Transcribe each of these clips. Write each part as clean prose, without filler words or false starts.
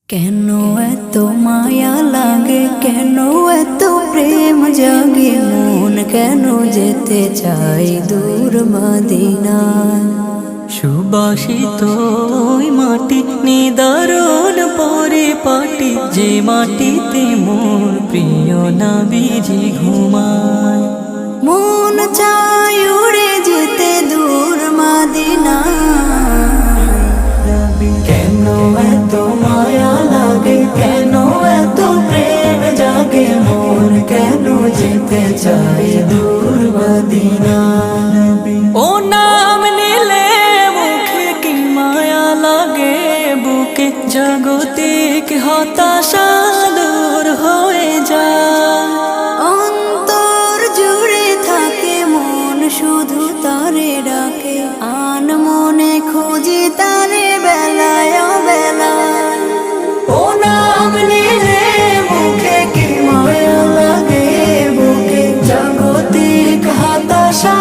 কেন এত মায়া লাগে, কেন এত প্রেম জাগে, মন কেন যেতে চাই দূর মদিনায়। সুবাসিত ওই মাটি নিদারুণ পরিপাটি, যে মাটিতে মোর প্রিয় নবীজি ঘুমায়। মন চাই উড়ে যেতে দূর মদিনায়। কেন এত মায়া লাগে, কেন এত প্রেম জাগে, মন কেন যেতে চাই দূর মদিনায়। ও নাম নিলে মুখে কি মায়া লাগে, বুকে জাগতিক হতাশা দূর হয়ে যায়। অন্তর জুড়ে থাকে মন শুধু তারে ডাকে, আন মনে খুঁজি তারে বেলায় বেলায়। ও নাম নিলে মুখে কি মায়া লাগে, বুকে জাগতিক হতাশা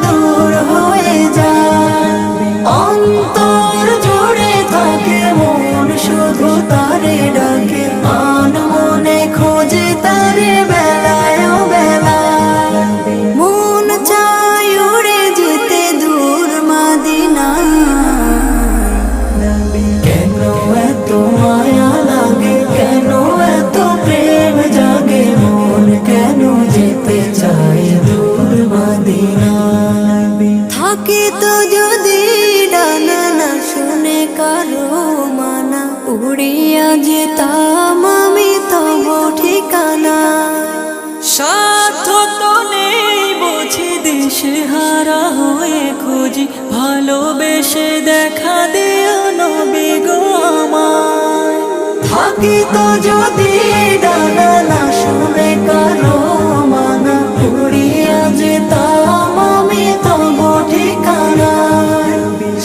দূর হয়ে যায়। অন্তর জুড়ে থাকে মন শুধু তারে ডাকে, আন মনে খোঁজে তারে বেলায় বেলায়। মন চাই উড়ে যেতে দূর মদিনায়। কেন এত মায়া লাগে, কেন এত প্রেম জাগে, মন কেন যেতে চাই দূর মদিনায়। থাকে তো যদি ডানা না শুনে কারো মানা, উড়িয়া যেতাম আমি তব ঠিকানা। সাথ তো নেই বুঝি, দিশে হারা হয়ে খুঁজি, ভালোবেসে দেখা দিও নবী গো আমায়। থাকি তো যদি ডানা না শুনে কারো মানা, উড়িয়া যেতাম আমি তব ঠিকানায়।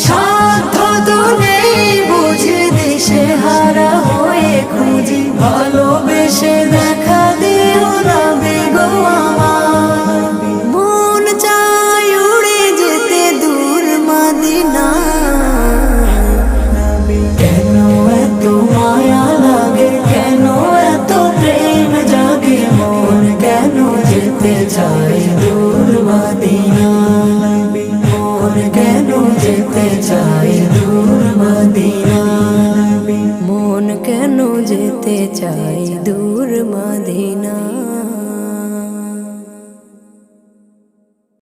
সাধ্য তো নেই বুঝি, দিশে হারা হয়ে খুঁজি, ভালোবেসে দেখা দিও নবী গো আমায়। মন চাই উড়ে যেতে দূর মদিনা।